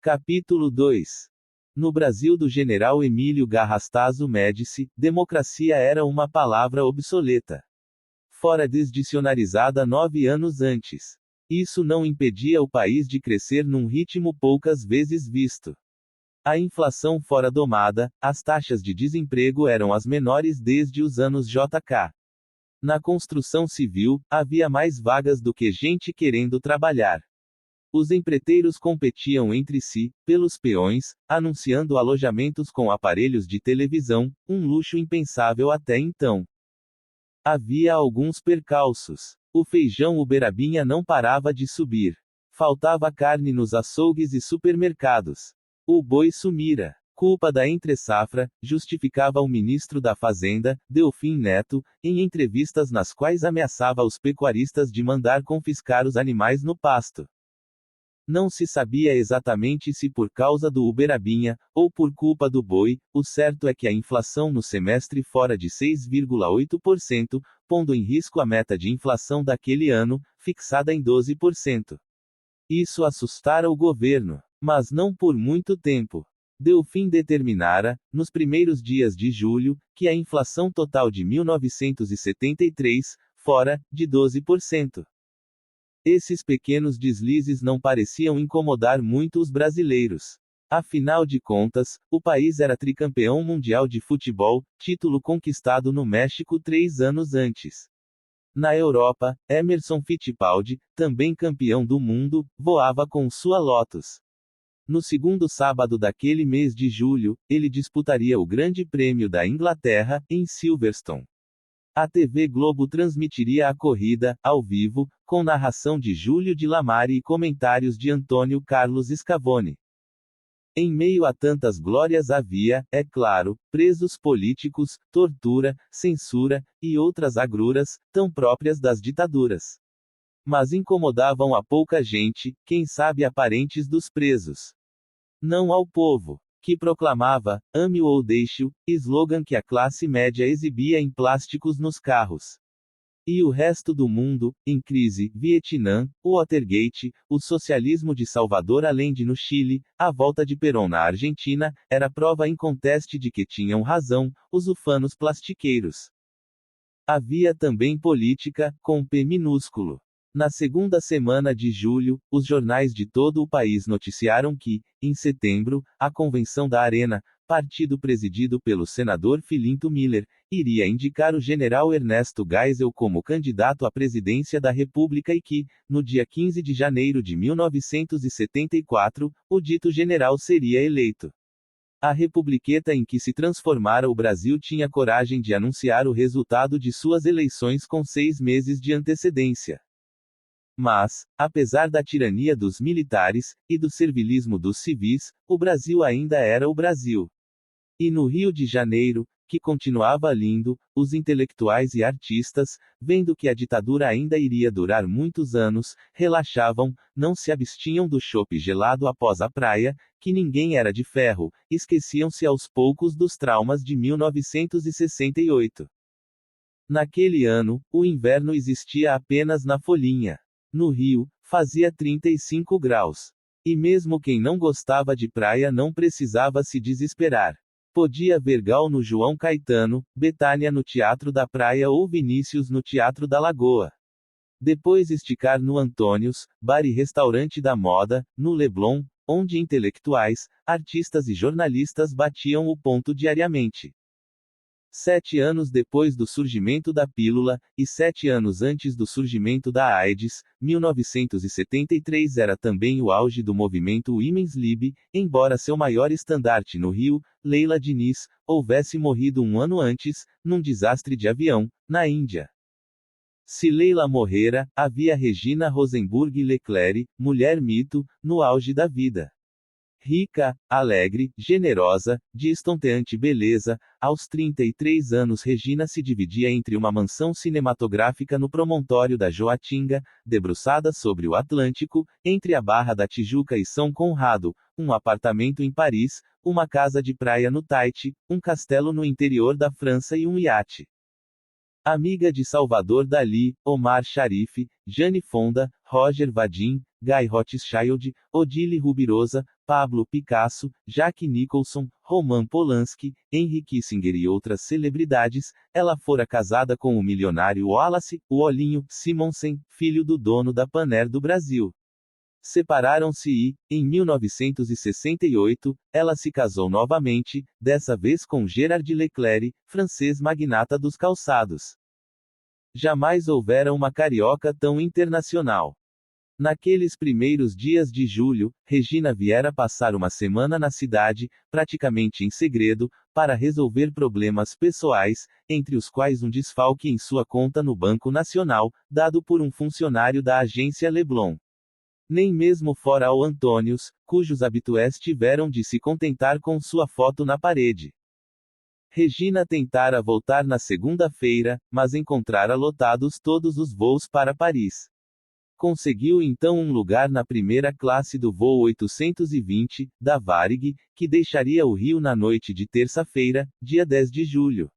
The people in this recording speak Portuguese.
Capítulo 2. No Brasil do general Emílio Garrastazu Médici, democracia era uma palavra obsoleta. Fora desdicionarizada 9 anos antes. Isso não impedia o país de crescer num ritmo poucas vezes visto. A inflação fora domada, as taxas de desemprego eram as menores desde os anos JK. Na construção civil, havia mais vagas do que gente querendo trabalhar. Os empreiteiros competiam entre si, pelos peões, anunciando alojamentos com aparelhos de televisão, um luxo impensável até então. Havia alguns percalços. O feijão uberabinha não parava de subir. Faltava carne nos açougues e supermercados. O boi sumira. Culpa da entre-safra, justificava o ministro da Fazenda, Delfim Neto, em entrevistas nas quais ameaçava os pecuaristas de mandar confiscar os animais no pasto. Não se sabia exatamente se por causa do uberabinha, ou por culpa do boi, o certo é que a inflação no semestre fora de 6,8%, pondo em risco a meta de inflação daquele ano, fixada em 12%. Isso assustara o governo. Mas não por muito tempo. Delfim determinara, nos primeiros dias de julho, que a inflação total de 1973, fora, de 12%. Esses pequenos deslizes não pareciam incomodar muito os brasileiros. Afinal de contas, o país era tricampeão mundial de futebol, título conquistado no México 3 anos antes. Na Europa, Emerson Fittipaldi, também campeão do mundo, voava com sua Lotus. No segundo sábado daquele mês de julho, ele disputaria o Grande Prêmio da Inglaterra, em Silverstone. A TV Globo transmitiria a corrida, ao vivo, com narração de Júlio de Lamare e comentários de Antônio Carlos Scavone. Em meio a tantas glórias havia, é claro, presos políticos, tortura, censura, e outras agruras, tão próprias das ditaduras. Mas incomodavam a pouca gente, quem sabe a parentes dos presos. Não ao povo, que proclamava, ame-o ou deixe-o, slogan que a classe média exibia em plásticos nos carros. E o resto do mundo, em crise, Vietnã, o Watergate, o socialismo de Salvador Allende no Chile, a volta de Perón na Argentina, era prova inconteste de que tinham razão, os ufanos plastiqueiros. Havia também política, com P minúsculo. Na segunda semana de julho, os jornais de todo o país noticiaram que, em setembro, a convenção da Arena, partido presidido pelo senador Filinto Miller, iria indicar o general Ernesto Geisel como candidato à presidência da República e que, no dia 15 de janeiro de 1974, o dito general seria eleito. A republiqueta em que se transformara o Brasil tinha coragem de anunciar o resultado de suas eleições com 6 meses de antecedência. Mas, apesar da tirania dos militares, e do servilismo dos civis, o Brasil ainda era o Brasil. E no Rio de Janeiro, que continuava lindo, os intelectuais e artistas, vendo que a ditadura ainda iria durar muitos anos, relaxavam, não se abstinham do chope gelado após a praia, que ninguém era de ferro, esqueciam-se aos poucos dos traumas de 1968. Naquele ano, o inverno existia apenas na folhinha. No Rio, fazia 35 graus. E mesmo quem não gostava de praia não precisava se desesperar. Podia ver Gal no João Caetano, Betânia no Teatro da Praia ou Vinícius no Teatro da Lagoa. Depois esticar no Antônios, bar e restaurante da moda, no Leblon, onde intelectuais, artistas e jornalistas batiam o ponto diariamente. 7 anos depois do surgimento da pílula, e 7 anos antes do surgimento da AIDS, 1973 era também o auge do movimento Women's Lib, embora seu maior estandarte no Rio, Leila Diniz, houvesse morrido um ano antes, num desastre de avião, na Índia. Se Leila morrera, havia Regina Rosenburg Leclerc, mulher mito, no auge da vida. Rica, alegre, generosa, de estonteante beleza, aos 33 anos Regina se dividia entre uma mansão cinematográfica no promontório da Joatinga, debruçada sobre o Atlântico, entre a Barra da Tijuca e São Conrado, um apartamento em Paris, uma casa de praia no Tahiti, um castelo no interior da França e um iate. Amiga de Salvador Dalí, Omar Sharif, Jane Fonda, Roger Vadim, Guy Rothschild, Odile Rubirosa, Pablo Picasso, Jack Nicholson, Roman Polanski, Henry Kissinger e outras celebridades, ela fora casada com o milionário Wallace, o Olhinho, Simonsen, filho do dono da Pan Air do Brasil. Separaram-se e, em 1968, ela se casou novamente, dessa vez com Gerard Leclerc, francês magnata dos calçados. Jamais houvera uma carioca tão internacional. Naqueles primeiros dias de julho, Regina viera passar uma semana na cidade, praticamente em segredo, para resolver problemas pessoais, entre os quais um desfalque em sua conta no Banco Nacional, dado por um funcionário da agência Leblon. Nem mesmo fora ao Antônios, cujos habitués tiveram de se contentar com sua foto na parede. Regina tentara voltar na segunda-feira, mas encontrara lotados todos os voos para Paris. Conseguiu então um lugar na primeira classe do voo 820, da Varig, que deixaria o Rio na noite de terça-feira, dia 10 de julho.